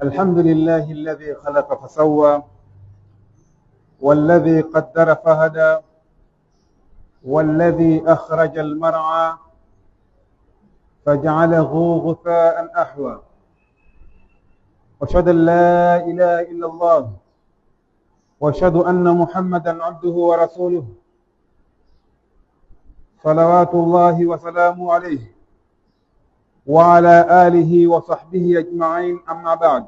الحمد لله الذي خلق فسوى والذي قدر فهدى والذي أخرج المرعى فجعله غثاء أحوى وأشهد أن لا إله إلا الله وأشهد أن محمدا عبده ورسوله صلوات الله وسلامه عليه وعلى آله وصحبه أجمعين. أما بعد،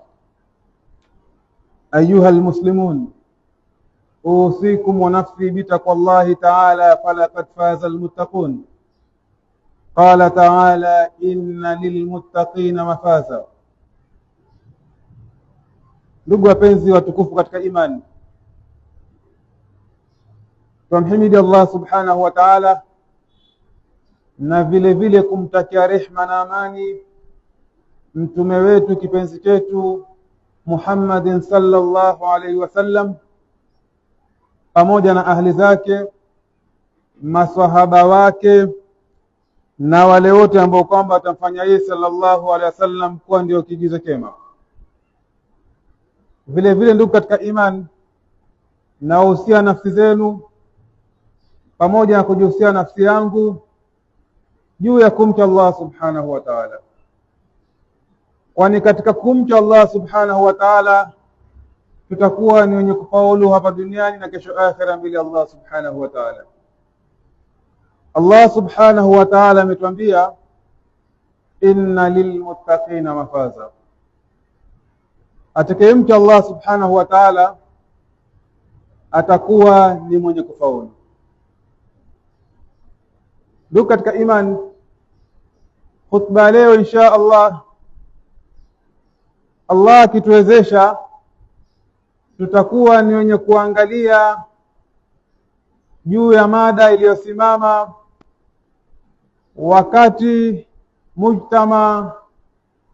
أيها المسلمون، أوصيكم ونفسي بتقوى الله تعالى فلقد فاز المتقون. قال تعالى: إن للمتقين مفازا. Ndugu wapenzi watukufu katika imani, tumhimidi Allah subhanahu wa ta'ala na vile vile kumtakia rehma na amani mtume wetu kipenzi chetu Muhammadin sallallahu alaihi wasallam, pamoja na ahli zake, maswahaba wake na wale wote ambao kwamba watamfanya yeye sallallahu alaihi wasallam kuwa ndio kigizo chema. Vile vile ndugu katika imani, nahusia nafsi zenu pamoja na kujihusia nafsi yangu juu ya kumcha Allah subhanahu wa ta'ala, kwani katika kumcha Allah subhanahu wa ta'ala tutakuwa ni wenye kufaulu hapa duniani na kesho akhera mbele Allah subhanahu wa ta'ala. Allah subhanahu wa ta'ala ametuambia inna lilmuttaqina mafaza. Atakayemcha Allah subhanahu wa ta'ala atakuwa ni mwenye kufaulu. Ndugu katika imani, khutba leo insha Allah akituwezesha tutakuwa ni wenye kuangalia juu ya mada iliyosimama wakati mujtama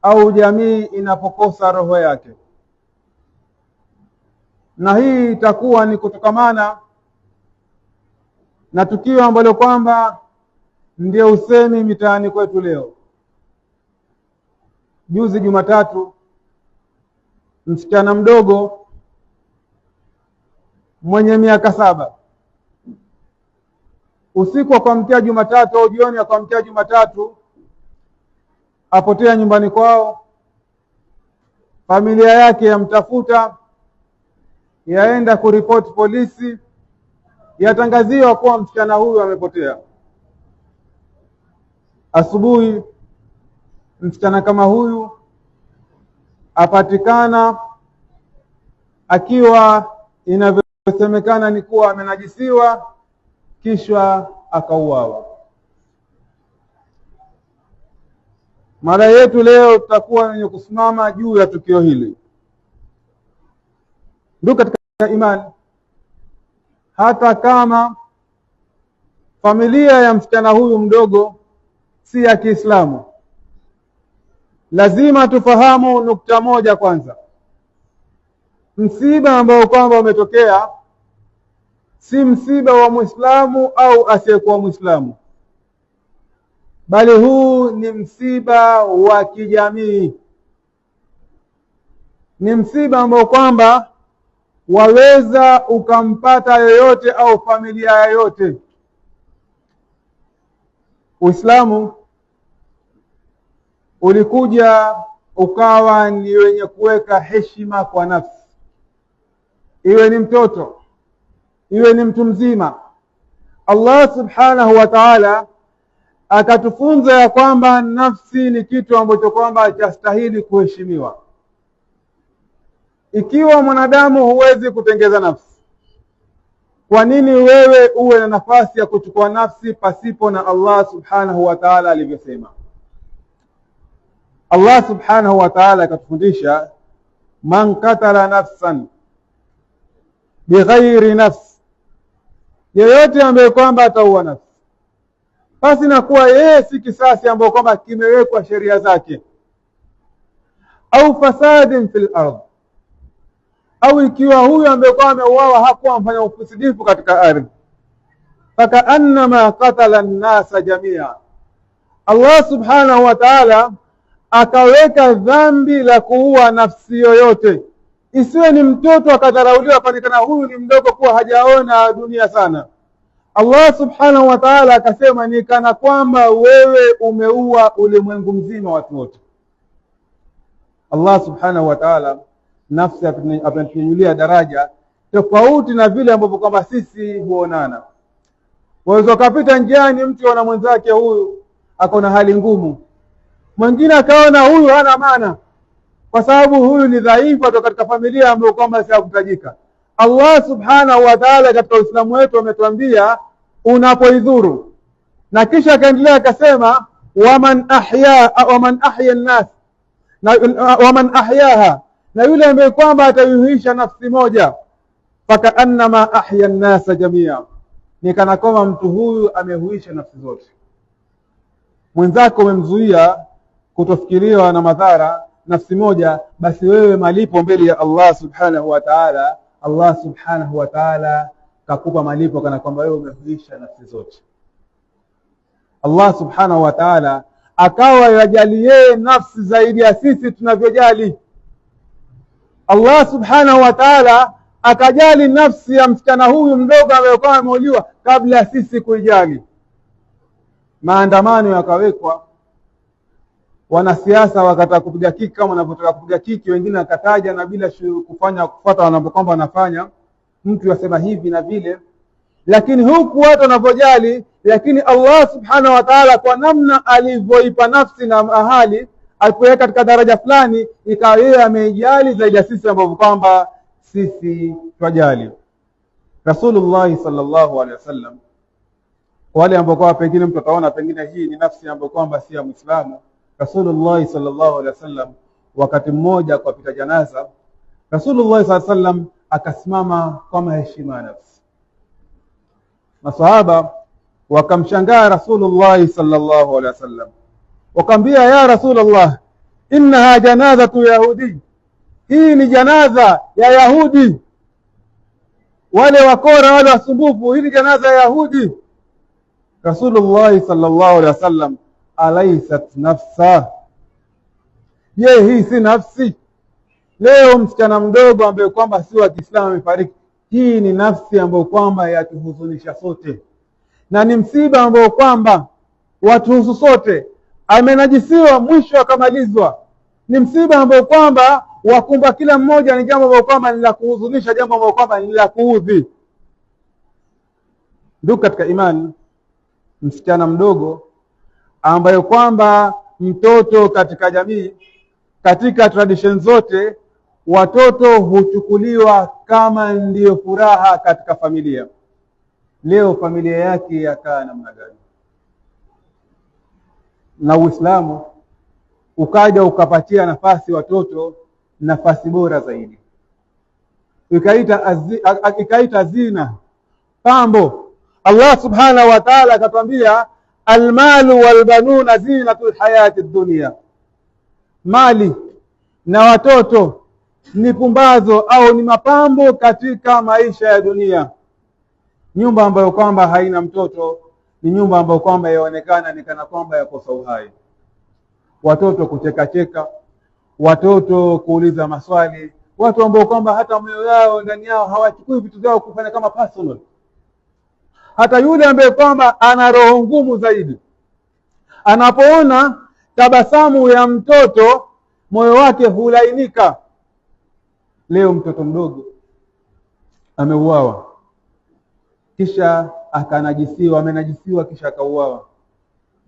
au jamii inapokosa roho yake, na hii itakuwa ni kutokamana na tukio ambalo kwamba ndio usemi mitaani kwetu leo. Juzi Jumatatu, msichana mdogo mwenye miaka 7 usiku wa kuamkia Jumatatu au jioni ya kuamkia Jumatatu apotea nyumbani kwao. Familia yake yamtafuta, yaenda kuripoti polisi, yatangaziwa kuwa msichana huyu amepotea. Asubuhi msichana kama huyu apatikana akiwa inavyosemekana ni kuwa amenajisiwa kisha akauawa. Mada yetu leo tutakuwa wenye kusimama juu ya tukio hili. Ndugu katika imani, hata kama familia ya msichana huyu mdogo si ya Kiislamu, lazima tufahamu nukta moja kwanza. Msiba ambao kwamba umetokea si msiba wa Muislamu au asiyekuwa Muislamu, bali huu ni msiba wa kijamii. Ni msiba ambao kwamba waweza ukampata yoyote au familia yoyote. Uislamu ulikuja ukawa ni wenye kuweka heshima kwa nafsi, iwe ni mtoto, iwe ni mtu mzima. Allah subhanahu wa ta'ala akatufunza ya kwamba nafsi ni kitu ambacho kwamba chastahili kuheshimiwa. Ikiwa mwanadamu huwezi kutengeza nafsi, kwa nini wewe uwe na nafasi ya kuchukua nafsi pasipo na Allah subhanahu wa ta'ala alivyosema? Allah subhanahu wa ta'ala akatufundisha, man katala nafsan bighairi nafs, yeyote ambaye kwamba ataua nafsi basi na kuwa yeye si kisasi ambayo kwamba kimewekwa sheria zake, au fasadin fil ardh, au ikiwa huyu ambaye kwamba ameuawa hakuwa mfanya ufisidifu katika ardhi, fakaannama qatala an-nasa jamia. Allah subhanahu wa ta'ala akaweka dhambi la kuua nafsi yoyote. Isiwe ni mtoto akadharauliwa kuonekana huyu ni mdogo kuwa hajaona dunia sana. Allah subhanahu wa ta'ala akasema ni kana kwamba wewe umeua ulimwengu mzima, watu wote. Allah subhanahu wa ta'ala nafsi ametunyanyulia daraja tofauti na vile ambavyo kwamba sisi huonana. Waweza kupita njiani mtu ana mwenzake huyu akona hali ngumu, mwingine akaona huyu hana maana kwa sababu huyu ni dhaifu kutoka katika familia ambayo kwamba si kutajika. Allah subhanahu wa ta'ala katika Uislamu wetu ametuambia unapoidhuru, na kisha akaendelea akasema waman ahya an-nas, waman ahyaha, na yule ambaye kwamba ataihuisha nafsi moja, faka annama ahya an-nas jamia, ni kana kwamba mtu huyu amehuisha nafsi zote. Mwenzako umemzuia kutofikiriwa na madhara nafsi moja, basi wewe malipo mbele ya Allah subhanahu wa ta'ala, Allah subhanahu wa ta'ala kakupa malipo kana kwamba wewe umehuisha nafsi zote. Allah subhanahu wa ta'ala akawa yajali yeye nafsi zaidi ya sisi tunavyojali. Allah subhanahu wa ta'ala akajali nafsi ya msichana huyu mdogo ambaye ameuliwa kabla ya sisi kuijali. Maandamano yakawekwa, wanasiasa wakataka kupiga kiki kama wanavyotaka kupiga kiki, wengine akataja na bila kufuata wanapokwamba wanafanya, mtu yasema hivi na vile, lakini huku watu wanavyojali. Lakini Allah subhanahu wa ta'ala kwa namna alivyoipa nafsi na ahali, alipoweka katika daraja fulani, ikawa yeye amejali zaidi ya sisi ambao kwamba sisi twajali. Rasulullah sallallahu alaihi wasallam, wale ambao kwa pengine mtu ataona pengine hii ni nafsi ambayo kwamba si ya Muislamu, Rasulullah sallallahu alaihi wasallam wakati mmoja kwa pita janaza, Rasulullah sallallahu alaihi wasallam akasimama kama heshima nafsi. Masahaba wakamshangaa Rasulullah sallallahu alaihi wasallam, wakamwambia ya Rasulullah, innaha janazatu yahudi, hii ni janaza ya Yahudi, wale wakora wale wasumbufu, hii ni janaza ya Yahudi. Rasulullah sallallahu alaihi wasallam, alaysat nafsa, je, hii si nafsi? Leo msichana mdogo ambaye kwamba si wa Kiislamu amefariki, hii ni nafsi ambayo kwamba yatuhuzunisha sote, na ni msiba ambao kwamba watuhusu sote. Amenajisiwa mwisho akamalizwa, ni msiba ambao kwamba wakumba kila mmoja, ni jambo ambalo kwamba ni la kuhuzunisha, jambo ambalo kwamba ni la kuudhi. Ndugu katika imani, msichana mdogo ambaye kwamba mtoto katika jamii, katika tradition zote, watoto huchukuliwa kama ndiyo furaha katika familia. Leo familia yake yakaa namna gani? Na Uislamu ukaja ukapatia nafasi watoto nafasi bora zaidi, ikaita zina, pambo. Allah subhanahu wa ta'ala akatwambia almalu walbanuna zinatul hayati dunya, mali na watoto ni pumbazo au ni mapambo katika maisha ya dunia. Nyumba ambayo kwamba haina mtoto ni nyumba ambayo kwamba yaonekana ni kana kwamba yakosa uhai. Watoto kucheka cheka, watoto kuuliza maswali, watu ambao kwamba hata moyo yao ndani yao hawachukui vitu vyao kufanya kama personal. Hata yule ambaye kwamba ana roho ngumu zaidi, anapoona tabasamu ya mtoto moyo wake hulainika. Leo mtoto mdogo ameuawa, kisha akanajisiwa, amenajisiwa kisha akauawa.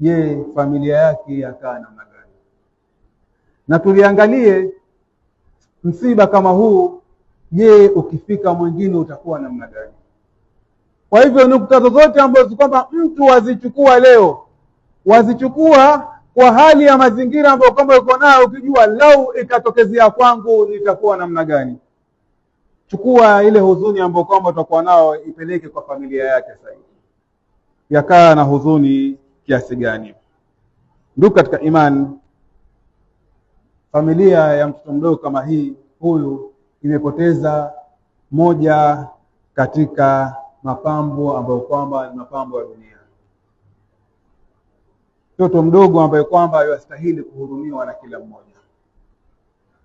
Je, familia yake yakaa namna gani? Na tuliangalie msiba kama huu, je, ukifika mwingine utakuwa namna gani? Kwa hivyo nukta zote ambazo kwamba mtu wazichukua leo, wazichukua kwa hali ya mazingira ambayo kwamba uko nayo, ukijua lau ikatokezea kwangu nitakuwa namna gani. Chukua ile huzuni ambayo kwamba utakuwa nao, ipeleke kwa familia yake sasa. Yakaa na huzuni kiasi gani? Ndugu katika imani, familia ya mtoto mdogo kama huyu imepoteza moja katika mapambo ambayo kwamba ni mapambo ya dunia. mtoto mdogo ambaye kwamba yastahili kuhurumiwa na kila mmoja.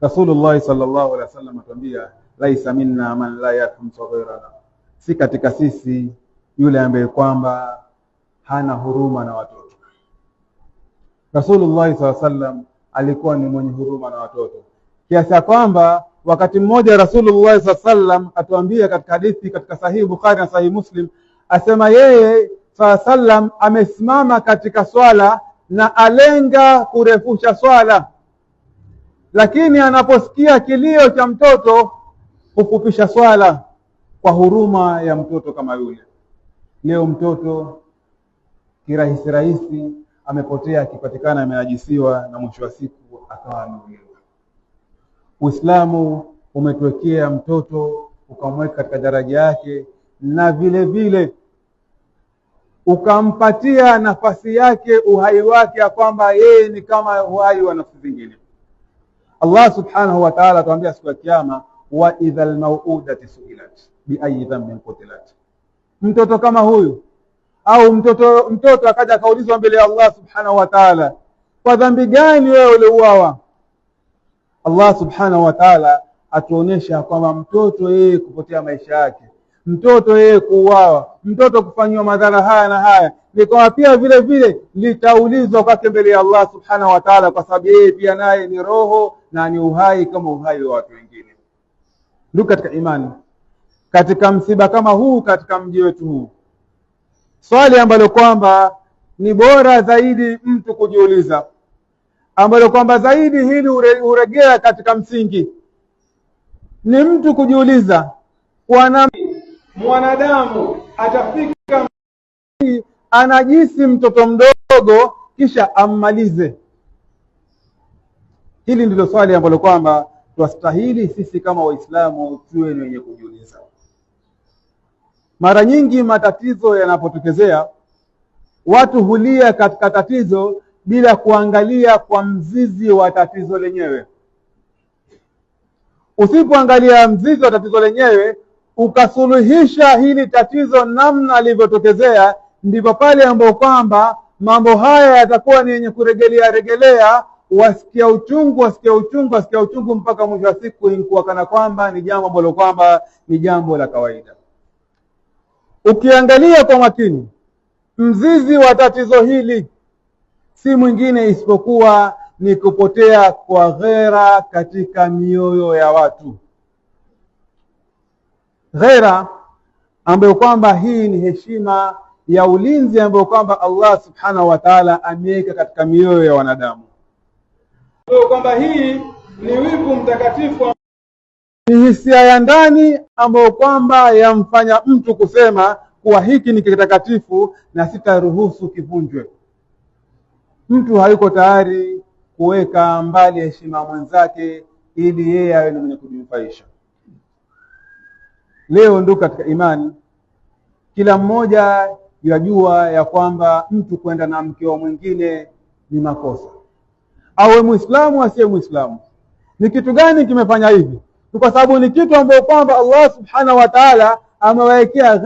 Rasulullah sallallahu alaihi wasallam atuambia, laisa minna man la yarham saghirana, si katika sisi yule ambaye kwamba hana huruma na watoto. Rasulullah sallallahu alaihi wasallam alikuwa ni mwenye huruma na watoto, kiasi kwamba wakati mmoja Rasulullah sallallahu alaihi wasallam atuambia katika hadithi katika sahihi Bukhari na sahihi Muslim, asema yeye sallallahu alaihi wasallam amesimama katika swala na alenga kurefusha swala, lakini anaposikia kilio cha mtoto hufupisha swala kwa huruma ya mtoto kama yule. Leo mtoto kirahisi rahisi amepotea, akipatikana amenajisiwa, na mwisho wa siku akawa ameuliwa. Uislamu umetuwekea mtoto, ukamweka katika daraja yake, na vile vile ukampatia nafasi yake, uhai wake, ya kwamba yeye ni kama uhai wa nafsi zingine. Allah subhanahu wa ta'ala atuambia siku ya kiyama, wa idhal mau'udati su'ilat bi ayi dhanbin qutilat. Mtoto kama huyu au mtoto akaja kaulizwa mbele ya Allah subhanahu wa ta'ala, kwa dhambi gani wewe uliuawa? Allah subhanahu wa ta'ala atuonyesha kwamba mtoto yeye kupotea maisha yake, mtoto yeye kuuawa, mtoto kufanywa madhara haya na haya, ni kwa pia vile vile litaulizwa kwake mbele ya Allah subhanahu wa ta'ala, kwa sababu yeye pia naye ni roho na ni uhai kama uhai wa watu wengine. Ndugu katika imani, katika msiba kama huu katika mji wetu huu, swali ambalo kwamba ni bora zaidi mtu kujiuliza, ambalo kwamba zaidi hili uregea katika msingi, ni mtu kujiuliza, kwa nini mwanadamu atafika anajisi mtoto mdogo kisha ammalize? Hili ndilo swali ambalo kwamba twastahili sisi kama Waislamu tuwe ni wenye kujiuliza. Mara nyingi matatizo yanapotokezea, watu hulia katika tatizo bila kuangalia kwa mzizi wa tatizo lenyewe. Usipoangalia mzizi wa tatizo lenyewe, ukasuluhisha hili tatizo namna lilivyotokezea, ndipo pale ambapo kwamba mambo haya yatakuwa ni yenye kuregelea, wasikia uchungu mpaka mwisho wa siku inakuwa kana kwamba ni jambo ambalo kwamba ni jambo la kawaida. Ukiangalia kwa makini, mzizi wa tatizo hili si mwingine isipokuwa ni kupotea kwa ghera katika mioyo ya watu. Ghera ambayo kwamba hii ni heshima ya ulinzi ambayo kwamba Allah subhanahu wa ta'ala ameweka katika mioyo ya wanadamu. Kwa kwamba hii ni wivu mtakatifu, ni hisia ya ndani ambayo kwamba yamfanya mtu kusema kuwa hiki ni kitakatifu na sitaruhusu kivunjwe. Mtu hayuko tayari kuweka mbali heshima mwenzake ili yeye awe mwenye kujinufaisha. Leo ndugu katika imani, kila mmoja yajua ya kwamba mtu kwenda na mke wa mwingine ni makosa, awe Muislamu asiye Muislamu. Ni kitu gani kimefanya hivi? Kwa sababu ni kitu ambacho kwamba Allah subhanahu wa ta'ala amewekea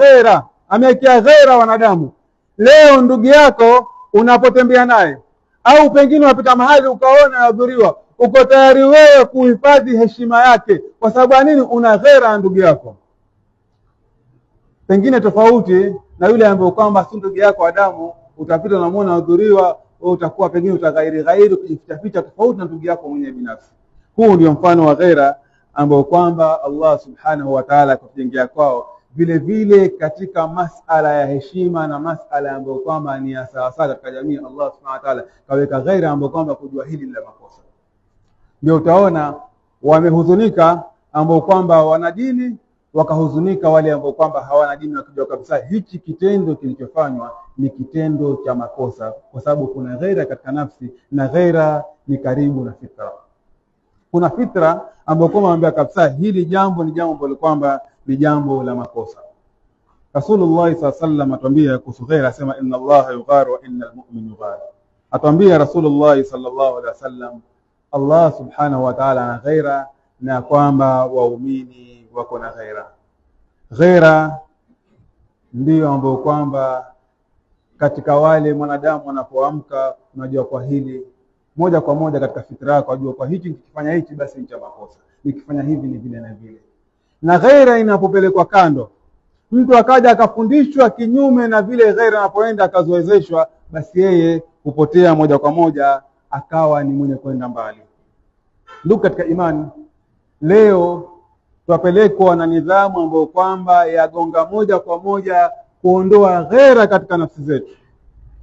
ghera wanadamu. Leo ndugu yako unapotembea naye, au pengine unapita mahali ukaona adhuriwa, uko tayari wewe kuhifadhi heshima yake kwa sababu nini? Una ghera ndugu yako. Pengine tofauti na yule ambaye kwamba si ndugu yako wa damu, utapita na muone adhuriwa, wewe utakuwa pengine utaghairi kujificha tofauti na ndugu yako mwenyewe binafsi. Huu ndio mfano wa ghera ambao kwamba Allah subhanahu wa ta'ala kutujengea kwao. Vile vile katika masala ya heshima na masala ambayo kwamba ni ya sawa katika jamii, Allah subhanahu wa ta'ala kaweka ghera ambayo kwamba kujua hili la makosa. Ndio utaona wamehuzunika ambao kwamba wana dini, wakahuzunika wale ambao kwamba hawana dini, wakijua kabisa hichi kitendo kilichofanywa ni kitendo cha makosa, kwa sababu kuna ghera katika nafsi, na ghera ni karibu na fitra. Kuna fitra ambayo kwamba anambia kabisa hili jambo ni jambo ambalo kwamba ni jambo la makosa. Rasulullah sallallahu alaihi wasallam atuambia kuhusu ghera, asema inna Allaha yughar wa innal mu'min yughar. Atuambia Rasulullah sallallahu alaihi wasallam Allah subhanahu wa ta'ala ana ghera, na kwamba waumini wako na ghera. Ghera ndio ambayo kwamba katika wale mwanadamu anapoamka, unajua kwa hili moja kwa moja katika fikra yako, unajua kwa hichi nikifanya hichi basi ni makosa, nikifanya hivi ni vile na vile. Na ghaira inapopelekwa kando, mtu akaja akafundishwa kinyume na vile ghaira anapoenda akazoezeshwa, basi yeye hupotea moja kwa moja, akawa ni mwenye kwenda mbali. Ndugu katika imani, leo tuwapelekwa na nidhamu ambayo kwamba yagonga moja kwa moja kuondoa ghaira katika nafsi zetu,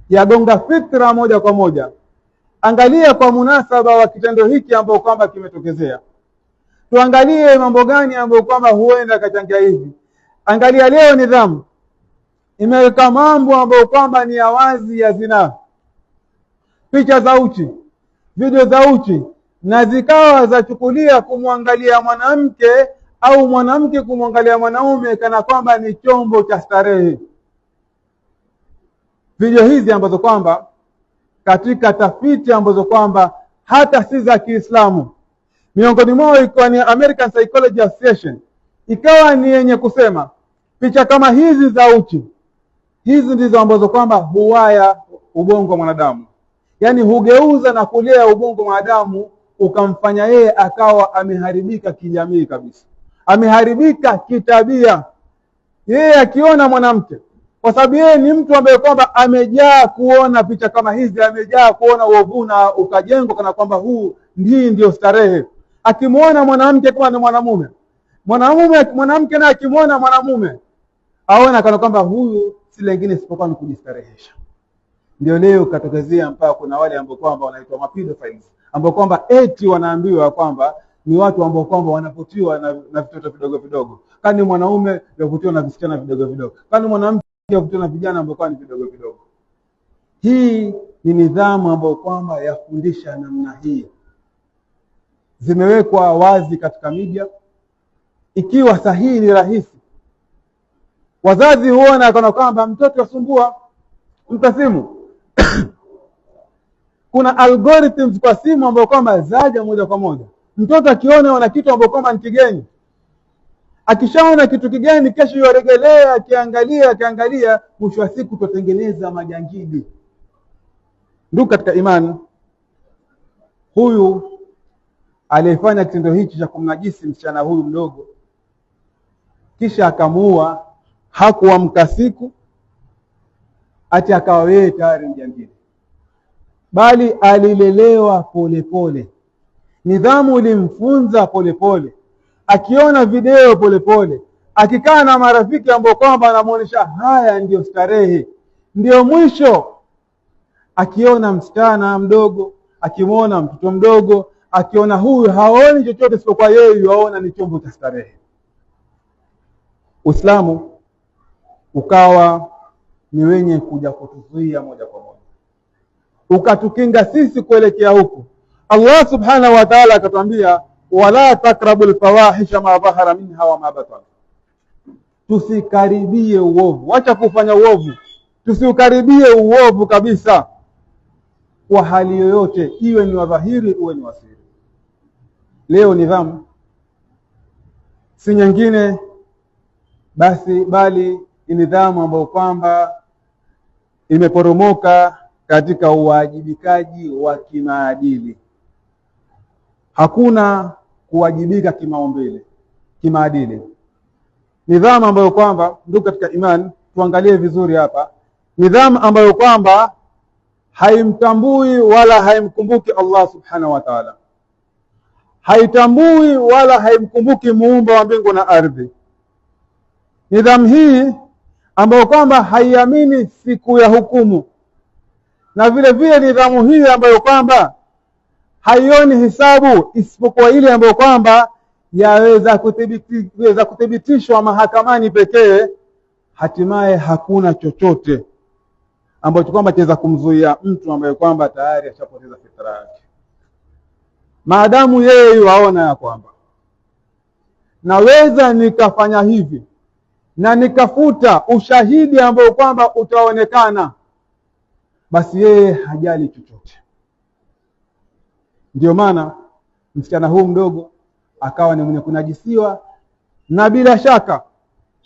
yagonga fitra moja kwa moja. Angalia kwa munasaba wa kitendo hiki ambao kwamba kimetokezea, tuangalie mambo gani ambayo kwamba huenda kachangia hivi. Angalia leo nidhamu imeweka mambo ambayo kwamba ni ya wazi ya zinaa, picha za uchi, video za uchi, na zikawa zachukulia kumwangalia mwanamke au mwanamke kumwangalia mwanaume kana kwamba ni chombo cha starehe. Video hizi ambazo kwamba katika tafiti ambazo kwamba hata si za Kiislamu, miongoni mwao ikawa ni American Psychology Association, ikawa ni yenye kusema picha kama hizi za uchi, hizi ndizo ambazo kwamba huwaya ubongo wa mwanadamu, yani hugeuza na kulea ubongo wa mwanadamu, ukamfanya yeye akawa ameharibika kijamii kabisa, ameharibika kitabia. Yeye akiona mwanamke, kwa sababu yeye ni mtu ambaye kwamba amejaa kuona picha kama hizi, amejaa kuona uovu na ukajengwa kana kwamba huu ndio starehe. Akimuona mwanamke kama ni mwanamume, mwanamke na akimuona mwanamume aona kana kwamba huyu si lingine isipokuwa ni kujistarehesha. Ndio leo katokezea mpaka kuna wale ambao kwamba wanaitwa pedophiles, ambao kwamba eti wanaambiwa kwamba ni watu ambao kwamba wanavutiwa na vitoto vidogo vidogo. Kani mwanaume yavutiwa na visichana vidogo vidogo, kani mwanamke yavutiwa na vijana ambao kwamba ni vidogo vidogo. Hii ni nidhamu ambayo kwamba yafundisha namna hii, zimewekwa wazi katika media. Ikiwa sahihi ni rahisi, wazazi huona kana kwamba mtoto asumbua mtasimu kuna algorithms kwa simu ambayo kwamba zaja moja kwa moja. Mtoto akiona wana kitu ambacho kwamba ni kigeni, akishaona kitu kigeni, kesho yoregelea akiangalia, mwisho wa siku tutengeneza majangili. Ndugu katika imani, huyu aliyefanya kitendo hichi cha kumnajisi msichana huyu mdogo, kisha akamuua, hakuamka siku ati akawa yeye tayari mjangili, bali alilelewa polepole. Nidhamu ilimfunza polepole, akiona video polepole, akikaa na marafiki ambao kwamba anamuonesha haya ndio starehe, ndio mwisho. Akiona msichana mdogo, akimuona mtoto mdogo, akiona huyu haoni chochote isipokuwa yeye yuaona ni chombo cha starehe. Uislamu ukawa ni wenye kuja kutuzuia moja kwa moja, ukatukinga sisi kuelekea huku. Allah subhanahu wa ta'ala akatuambia, wala takrabul fawahisha ma dhahara minha wa ma batana, tusikaribie uovu. Acha kufanya uovu, tusiukaribie uovu kabisa kwa hali yoyote, iwe ni wa dhahiri uwe ni wa siri. Leo nidhamu si nyingine bali ni nidhamu ambayo kwamba imeporomoka katika uwajibikaji wa kimaadili. Hakuna kuwajibika kimaumbile, kimaadili. Nidhamu ambayo kwamba, ndugu katika imani, tuangalie vizuri hapa, nidhamu ambayo kwamba haimtambui wala haimkumbuki Allah subhanahu wa ta'ala, haitambui wala haimkumbuki muumba wa mbingu na ardhi. Nidhamu hii ambayo kwamba haiamini siku ya hukumu, na vile vile nidhamu hii ambayo kwamba haioni hisabu isipokuwa ile ambayo kwamba yaweza kuthibitishwa mahakamani pekee. Hatimaye hakuna chochote ambacho kwamba chaweza kumzuia mtu ambaye kwamba tayari ashapoteza fitra yake, maadamu yeye yuaona ya kwamba naweza nikafanya hivi na nikafuta ushahidi ambao kwamba utaonekana, basi yeye hajali chochote. Ndio maana msichana huu mdogo akawa ni mwenye kunajisiwa, na bila shaka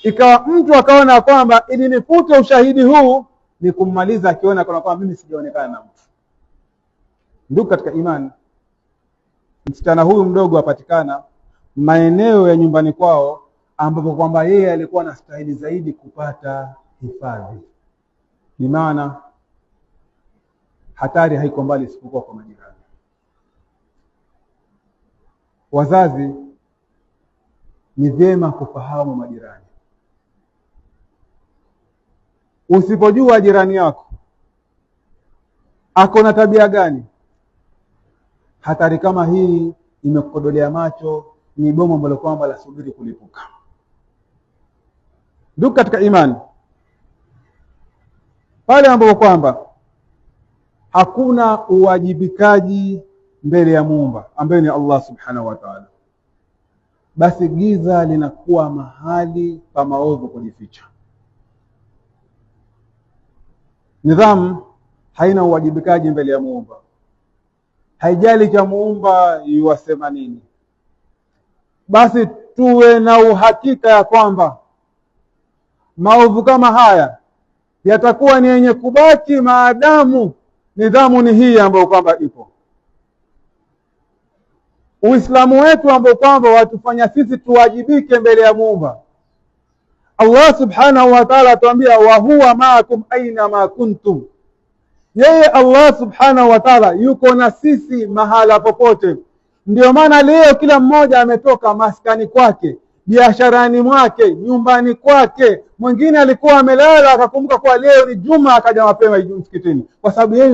ikawa mtu akaona kwamba ili nifute ushahidi huu ni kummaliza akiona kana kwamba mimi sijaonekana na mtu. Ndugu katika imani, msichana huyu mdogo apatikana maeneo ya nyumbani kwao ambapo kwamba yeye alikuwa anastahili zaidi kupata hifadhi. Ni maana hatari haiko mbali isipokuwa kwa majirani. Wazazi, ni vyema kufahamu majirani. Usipojua jirani yako ako na tabia gani, hatari kama hii imekukodolea macho, ni bomu ambalo kwamba lasubiri kulipuka. Ndugu katika imani, pale ambapo kwamba hakuna uwajibikaji mbele ya Muumba ambaye ni Allah subhanahu wa ta'ala, basi giza linakuwa mahali pa maovu kujificha. Nidhamu haina uwajibikaji mbele ya Muumba. Haijali cha Muumba yuwasema nini, basi tuwe na uhakika ya kwamba maovu kama haya yatakuwa ni yenye kubaki maadamu nidhamu ni hii ambayo kwamba ipo. Uislamu wetu ambao kwamba watufanya sisi tuwajibike mbele ya Muumba. Allah subhanahu wa ta'ala atuambia wa huwa ma'akum aina ma kuntum. Yeye Allah subhanahu wa ta'ala yuko na sisi mahala popote. Ndio maana leo kila mmoja ametoka maskani kwake, biasharani mwake, nyumbani kwake. Mwingine alikuwa amelala akakumbuka kwa leo ni Juma akaja mapema msikitini, kwa sababu yeye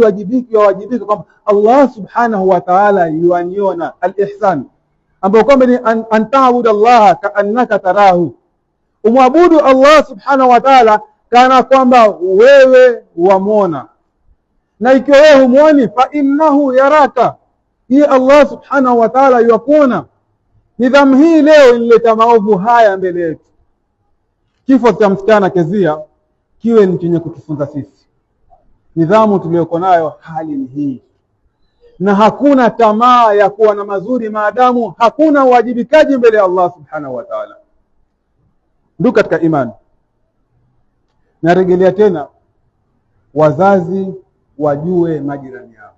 wajibika kwamba Allah subhanahu wa ta'ala yuaniona al-ihsan, ambao kwamba ni an ta'budu Allah ka'annaka tarahu. Umwabudu Allah subhanahu wa ta'ala kana kwamba wewe wamuona, na ikiwa wewe humuoni fa innahu yaraka. Hii Allah subhanahu wa ta'ala yukuona. Nidhamu hii leo inaleta maovu haya mbele yetu. Kifo cha msichana Kezia kiwe ni chenye kutufunza sisi. Nidhamu tuliyoko nayo hali ni hii, na hakuna tamaa ya kuwa na mazuri maadamu hakuna uwajibikaji mbele ya Allah subhanahu wa ta'ala. Ndugu katika imani, narejelea tena, wazazi wajue majirani yao.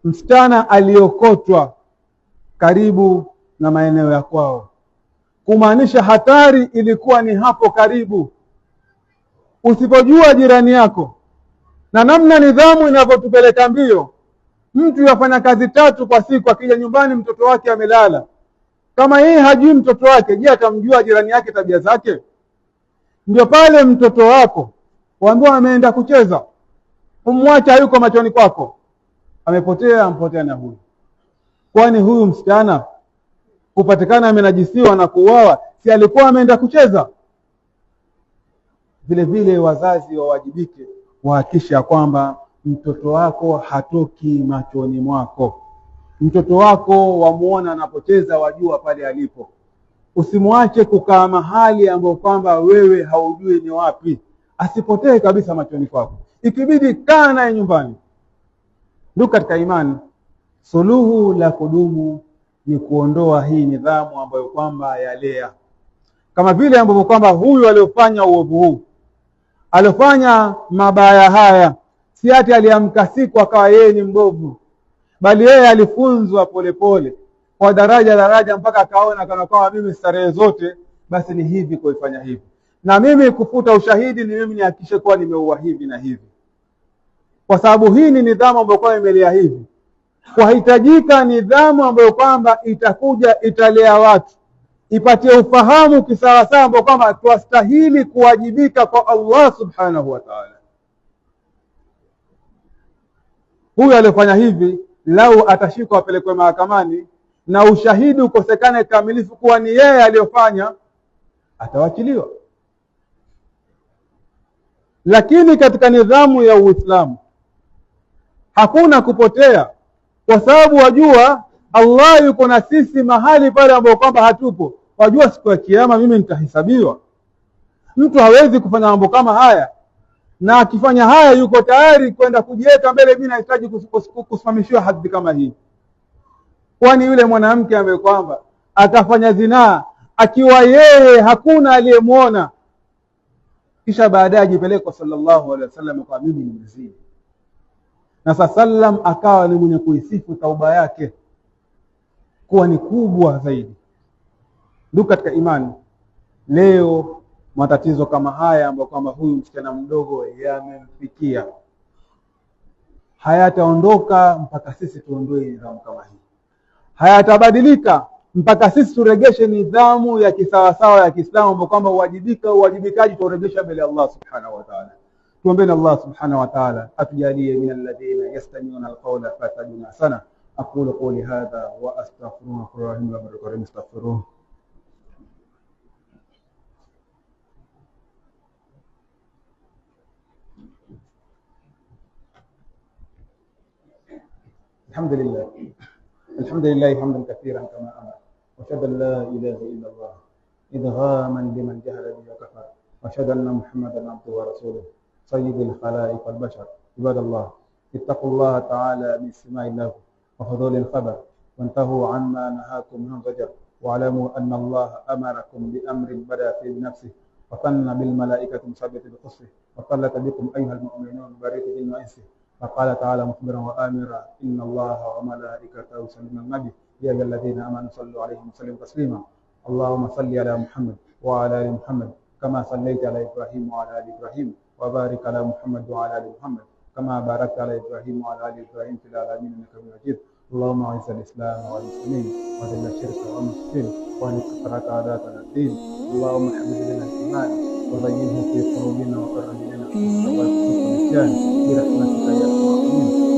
Msichana aliokotwa karibu na maeneo ya kwao, kumaanisha hatari ilikuwa ni hapo karibu. Usipojua jirani yako na namna nidhamu inavyotupeleka mbio, mtu yafanya kazi 3 kwa siku, akija nyumbani mtoto wake amelala. Kama yeye hajui mtoto wake, je, atamjua jirani yake tabia zake? Ndio pale mtoto wako waambiwa ameenda kucheza, umwacha yuko machoni kwako, ampotea na huyu. Kwani huyu msichana kupatikana amenajisiwa na kuuawa, si alikuwa ameenda kucheza? Vile vile wazazi wawajibike, wahakikisha kwamba mtoto wako hatoki machoni mwako. Mtoto wako wamuona anapocheza, wajua pale alipo. Usimwache kukaa mahali ambapo kwamba wewe haujui ni wapi. Asipotee kabisa machoni kwako. Ikibidi kaa naye nyumbani. Ndugu katika imani, suluhu la kudumu ni kuondoa hii nidhamu ambayo kwamba yalea. Kama vile ambapo kwamba huyu aliofanya uovu huu, aliofanya mabaya haya, si ati aliamka siku akawa yeye ni mbovu, bali yeye alifunzwa polepole kwa daraja mpaka akaona kana kwamba mimi starehe zote basi ni hivi kuifanya hivi, na mimi kufuta ushahidi ni mimi nihakikishe kuwa nimeua hivi na hivi, kwa sababu hii ni nidhamu ambayo kwa imelea hivi. Kwa hitajika nidhamu ambayo kwamba itakuja italea watu, ipatie ufahamu kisawasawa ambao kwamba tuastahili kuwajibika kwa Allah subhanahu wa ta'ala. Huyu alifanya hivi, lau atashikwa apelekwe mahakamani na ushahidi ukosekane kamilifu kuwa ni yeye aliyofanya, atawachiliwa. Lakini katika nidhamu ya Uislamu hakuna kupotea, kwa sababu wajua Allah yuko na sisi mahali pale ambapo kwamba hatupo. Wajua siku ya kiyama mimi nitahesabiwa. Mtu hawezi kufanya mambo kama haya, na akifanya haya yuko tayari kwenda kujiweka mbele, mimi nahitaji kusimamishiwa hadhi kama hii. Kwani yule mwanamke ambaye kwamba atafanya zinaa akiwa yeye hakuna aliyemuona, kisha baadaye ajipeleka sallallahu alaihi wasallam kwa mimi nimezidi. Na sallam akawa ni mwenye kuisifu tauba yake kuwa ni kubwa zaidi. Ndugu katika imani, leo matatizo kama haya ambayo kwamba huyu msichana mdogo yamemfikia hayataondoka mpaka sisi tuondoe nidhamu kama hii. Hayatabadilika mpaka sisi turegeshe nidhamu ya kisawasawa ya Kiislamu ambayo kwamba uwajibikaji turegesha mbele Allah subhanahu wa ta'ala. Tuombeeni Allah subhanahu wa ta'ala atujalie min alladhina yastami'una alqawla fayattabi'una ahsana. aqulu qawli hadha wa astaghfirullaha rahim wa barakatuh. Astaghfiruh. الحمد لله حمدا كثيرا كما أمر، وأشهد أن لا إله إلا الله إدغاما لمن جهل به وكفر، وأشهد أن محمدا عبده ورسوله سيد الخلائق والبشر. عباد الله، اتقوا الله تعالى باستماع الله وحضور الخبر، وانتهوا عما نهاكم منه زجر، واعلموا أن الله أمركم بأمر بدأ في بنفسه وثنى بالملائكة مثبت بقصه، وصلت بكم أيها المؤمنون بريت بالمؤنسه، فقال تعالى مخبرا وآمرا إن الله وملائكته يصلون على النبي يا أيها الذين آمنوا صلوا عليه وسلموا تسليما. اللهم صل على محمد وعلى آل محمد كما صليت على إبراهيم وعلى آل إبراهيم، وبارك على محمد وعلى آل محمد كما باركت على إبراهيم وعلى آل إبراهيم في العالمين إنك حميد مجيد. اللهم أعز الإسلام والمسلمين وأذل الشرك والمشركين وانصر أعداءنا الدين. اللهم حبب إلينا الإيمان وزينه في قلوبنا وكره إلينا الكفر والفسوق والعصيان برحمتك يا أرحم الراحمين.